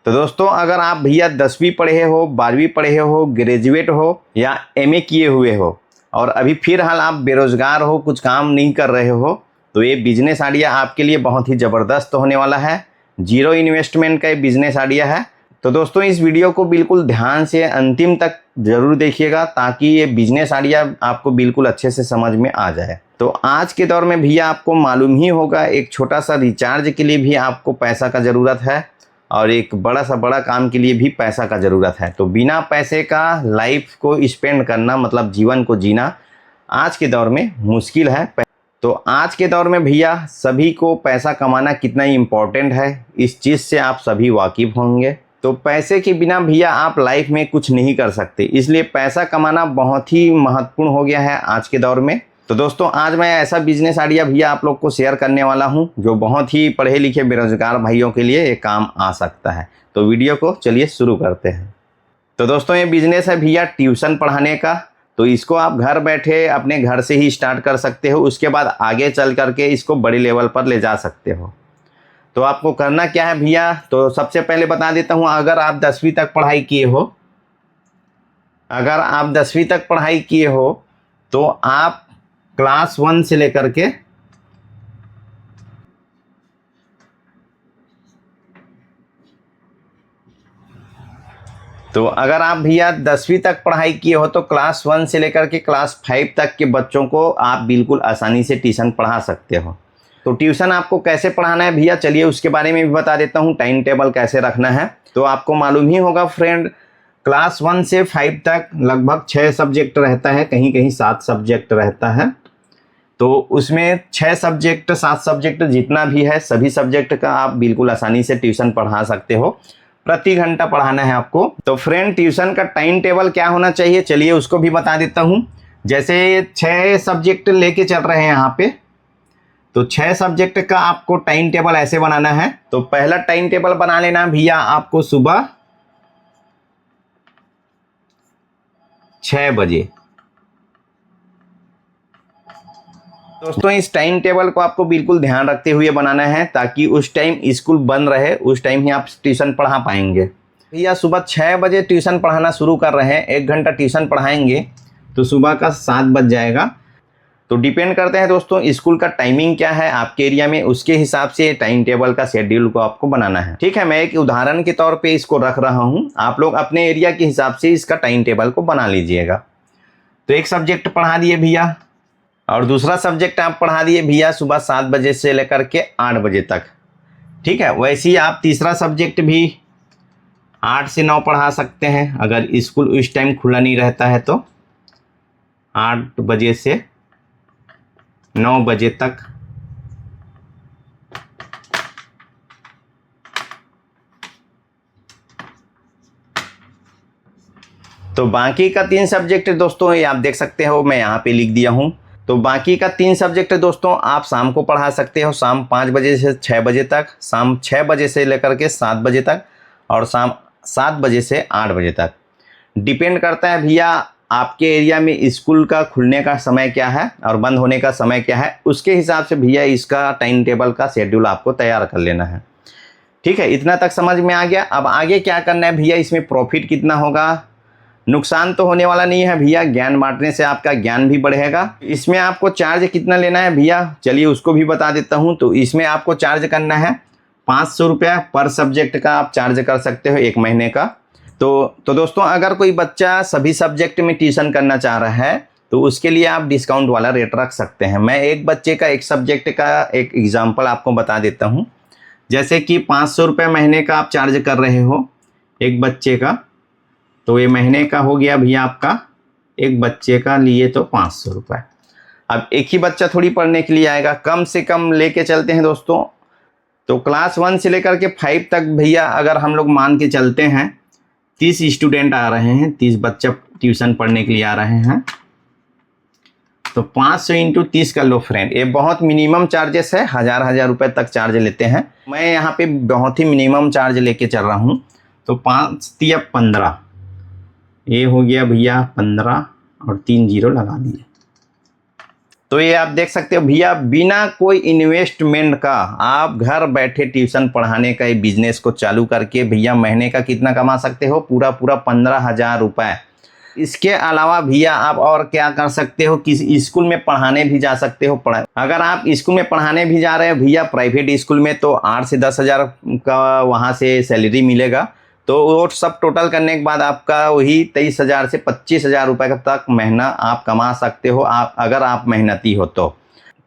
तो दोस्तों अगर आप भैया 10वीं पढ़े हो, 12वीं पढ़े हो, ग्रेजुएट हो या एमए किए हुए हो और अभी फिलहाल आप बेरोजगार हो, कुछ काम नहीं कर रहे हो, तो ये बिजनेस आइडिया आपके लिए बहुत ही ज़बरदस्त होने वाला है। जीरो इन्वेस्टमेंट का ये बिजनेस आइडिया है। तो दोस्तों इस वीडियो को बिल्कुल ध्यान से अंतिम तक ज़रूर देखिएगा ताकि ये बिजनेस आइडिया आपको बिल्कुल अच्छे से समझ में आ जाए। तो आज के दौर में भैया आपको मालूम ही होगा, एक छोटा सा रिचार्ज के लिए भी आपको पैसा का ज़रूरत है और एक बड़ा काम के लिए भी पैसा का ज़रूरत है। तो बिना पैसे का लाइफ को स्पेंड करना मतलब जीवन को जीना आज के दौर में मुश्किल है। तो आज के दौर में भैया सभी को पैसा कमाना कितना इम्पोर्टेंट है इस चीज़ से आप सभी वाकिफ़ होंगे। तो पैसे के बिना भैया आप लाइफ में कुछ नहीं कर सकते, इसलिए पैसा कमाना बहुत ही महत्वपूर्ण हो गया है आज के दौर में। तो दोस्तों आज मैं ऐसा बिजनेस आइडिया भैया आप लोग को शेयर करने वाला हूं जो बहुत ही पढ़े लिखे बेरोजगार भाइयों के लिए ये काम आ सकता है। तो वीडियो को चलिए शुरू करते हैं। तो दोस्तों ये बिजनेस है भैया ट्यूशन पढ़ाने का। तो इसको आप घर बैठे अपने घर से ही स्टार्ट कर सकते हो, उसके बाद आगे चल करके इसको बड़े लेवल पर ले जा सकते हो। तो आपको करना क्या है भैया, तो सबसे पहले बता देता हूँ, अगर आप 10वीं तक पढ़ाई किए हो तो आप क्लास 1 से लेकर के तो अगर आप भैया 10वीं तक पढ़ाई किए हो तो क्लास 1 से लेकर के क्लास 5 तक के बच्चों को आप बिल्कुल आसानी से ट्यूशन पढ़ा सकते हो। तो ट्यूशन आपको कैसे पढ़ाना है भैया, चलिए उसके बारे में भी बता देता हूँ, टाइम टेबल कैसे रखना है। तो आपको मालूम ही होगा फ्रेंड, क्लास 1 से 5 तक लगभग 6 सब्जेक्ट रहता है, कहीं कहीं 7 सब्जेक्ट रहता है। तो उसमें 6 सब्जेक्ट 7 सब्जेक्ट जितना भी है सभी सब्जेक्ट का आप बिल्कुल आसानी से ट्यूशन पढ़ा सकते हो। प्रति घंटा पढ़ाना है आपको। तो फ्रेंड ट्यूशन का टाइम टेबल क्या होना चाहिए, चलिए उसको भी बता देता हूँ। जैसे 6 सब्जेक्ट लेके चल रहे हैं यहाँ पे, तो 6 सब्जेक्ट का आपको टाइम टेबल ऐसे बनाना है। तो पहला टाइम टेबल बना लेना भैया आपको सुबह 6 बजे। दोस्तों इस टाइम टेबल को आपको बिल्कुल ध्यान रखते हुए बनाना है ताकि उस टाइम स्कूल बंद रहे, उस टाइम ही आप ट्यूशन पढ़ा पाएंगे। भैया सुबह 6 बजे ट्यूशन पढ़ाना शुरू कर रहे हैं, 1 घंटा ट्यूशन पढ़ाएंगे तो सुबह का 7 बज जाएगा। तो डिपेंड करते हैं दोस्तों स्कूल का टाइमिंग क्या है आपके एरिया में, उसके हिसाब से टाइम टेबल का शेड्यूल को आपको बनाना है। ठीक है, मैं एक उदाहरण के तौर पे इसको रख रहा हूँ, आप लोग अपने एरिया के हिसाब से इसका टाइम टेबल को बना लीजिएगा। तो एक सब्जेक्ट पढ़ा दिए भैया और दूसरा सब्जेक्ट आप पढ़ा दिए भैया सुबह 7 बजे से लेकर के 8 बजे तक। ठीक है, वैसे ही आप तीसरा सब्जेक्ट भी 8 से 9 पढ़ा सकते हैं, अगर स्कूल उस टाइम खुला नहीं रहता है तो 8 बजे से 9 बजे तक। तो बाकी का 3 सब्जेक्ट दोस्तों ये आप देख सकते हो, मैं यहाँ पे लिख दिया हूँ। तो बाकी का 3 सब्जेक्ट दोस्तों आप शाम को पढ़ा सकते हो, शाम 5 बजे से 6 बजे तक, शाम 6 बजे से लेकर के 7 बजे तक और शाम 7 बजे से 8 बजे तक। डिपेंड करता है भैया आपके एरिया में स्कूल का खुलने का समय क्या है और बंद होने का समय क्या है, उसके हिसाब से भैया इसका टाइम टेबल का शेड्यूल आपको तैयार कर लेना है। ठीक है, इतना तक समझ में आ गया। अब आगे क्या करना है भैया, इसमें प्रॉफिट कितना होगा, नुकसान तो होने वाला नहीं है भैया, ज्ञान बांटने से आपका ज्ञान भी बढ़ेगा। इसमें आपको चार्ज कितना लेना है भैया, चलिए उसको भी बता देता हूँ। तो इसमें आपको चार्ज करना है 500 रुपया पर सब्जेक्ट का आप चार्ज कर सकते हो 1 महीने का। तो दोस्तों अगर कोई बच्चा सभी सब्जेक्ट में ट्यूशन करना चाह रहा है तो उसके लिए आप डिस्काउंट वाला रेट रख सकते हैं। मैं एक बच्चे का एक सब्जेक्ट का एक एग्जाम्पल आपको बता देता हूँ। जैसे कि 500 रुपये महीने का आप चार्ज कर रहे हो एक बच्चे का, तो ये महीने का हो गया भैया आपका, एक बच्चे का लिए तो 500 रुपये। अब एक ही बच्चा थोड़ी पढ़ने के लिए आएगा, कम से कम लेके चलते हैं दोस्तों। तो क्लास 1 से लेकर के 5 तक भैया अगर हम लोग मान के चलते हैं 30 स्टूडेंट आ रहे हैं, 30 बच्चा ट्यूशन पढ़ने के लिए आ रहे हैं, तो 500 इंटू 30 कर लो फ्रेंड। ये बहुत मिनिमम चार्जेस है, 1000 रुपये तक चार्ज लेते हैं। मैं यहाँ पे बहुत ही मिनिमम चार्ज लेके चल रहा हूँ। तो 5 तिया 15, ये हो गया भैया 15 और 3 जीरो लगा दिए। तो ये आप देख सकते हो भैया, बिना कोई इन्वेस्टमेंट का आप घर बैठे ट्यूशन पढ़ाने का बिजनेस को चालू करके भैया महीने का कितना कमा सकते हो, पूरा 15,000 रुपये। इसके अलावा भैया आप और क्या कर सकते हो, किसी स्कूल में पढ़ाने भी जा सकते हो। अगर आप स्कूल में पढ़ाने भी जा रहे हो भैया प्राइवेट स्कूल में, तो 8 से 10,000 का वहाँ से सैलरी मिलेगा। तो वो सब टोटल करने के बाद आपका वही 23,000 से 25,000 रुपये तक महीना आप कमा सकते हो, अगर आप मेहनती हो तो।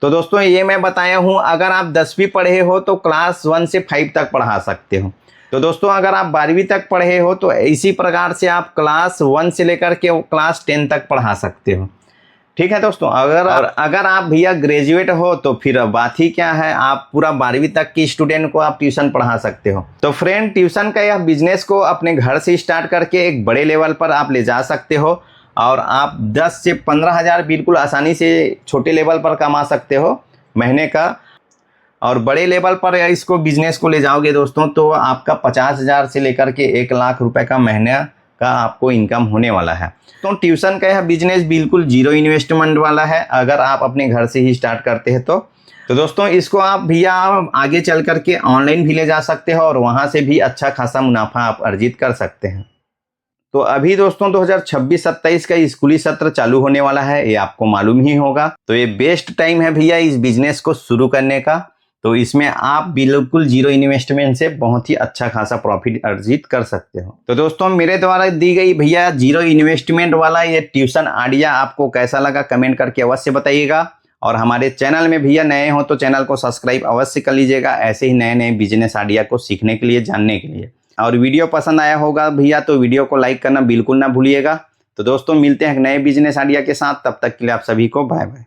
दोस्तों ये मैं बताया हूँ, अगर आप 10वीं पढ़े हो तो क्लास 1 से 5 तक पढ़ा सकते हो। तो दोस्तों अगर आप 12वीं तक पढ़े हो तो इसी प्रकार से आप क्लास 1 से लेकर के क्लास 10 तक पढ़ा सकते हो। ठीक है दोस्तों, अगर आप भैया ग्रेजुएट हो तो फिर बात ही क्या है, आप पूरा 12वीं तक की स्टूडेंट को आप ट्यूशन पढ़ा सकते हो। तो फ्रेंड, ट्यूशन का यह बिजनेस को अपने घर से स्टार्ट करके एक बड़े लेवल पर आप ले जा सकते हो, और आप 10 से 15,000 बिल्कुल आसानी से छोटे लेवल पर कमा सकते हो महीने का। और बड़े लेवल पर इसको बिजनेस को ले जाओगे दोस्तों तो आपका 50,000 से लेकर के 1 लाख रुपए का महीने का आपको इनकम होने वाला है। तो ट्यूशन का यह बिजनेस बिल्कुल जीरो इन्वेस्टमेंट वाला है, अगर आप अपने घर से ही स्टार्ट करते हैं तो दोस्तों इसको आप भैया आगे चल करके ऑनलाइन भी ले जा सकते हो और वहाँ से भी अच्छा खासा मुनाफा आप अर्जित कर सकते हैं। तो अभी दोस्तों 2026-27 का स्कूली सत्र चालू होने वाला है, ये आपको मालूम ही होगा। तो ये बेस्ट टाइम है भैया इस बिजनेस को शुरू करने का। तो इसमें आप बिल्कुल जीरो इन्वेस्टमेंट से बहुत ही अच्छा खासा प्रॉफिट अर्जित कर सकते हो। तो दोस्तों मेरे द्वारा दी गई भैया जीरो इन्वेस्टमेंट वाला ये ट्यूशन आइडिया आपको कैसा लगा कमेंट करके अवश्य बताइएगा। और हमारे चैनल में भैया नए हो तो चैनल को सब्सक्राइब अवश्य कर लीजिएगा, ऐसे ही नए नए बिजनेस आइडिया को सीखने के लिए, जानने के लिए। और वीडियो पसंद आया होगा भैया तो वीडियो को लाइक करना बिल्कुल ना भूलिएगा। तो दोस्तों मिलते हैं नए बिजनेस आइडिया के साथ, तब तक के लिए आप सभी को बाय बाय।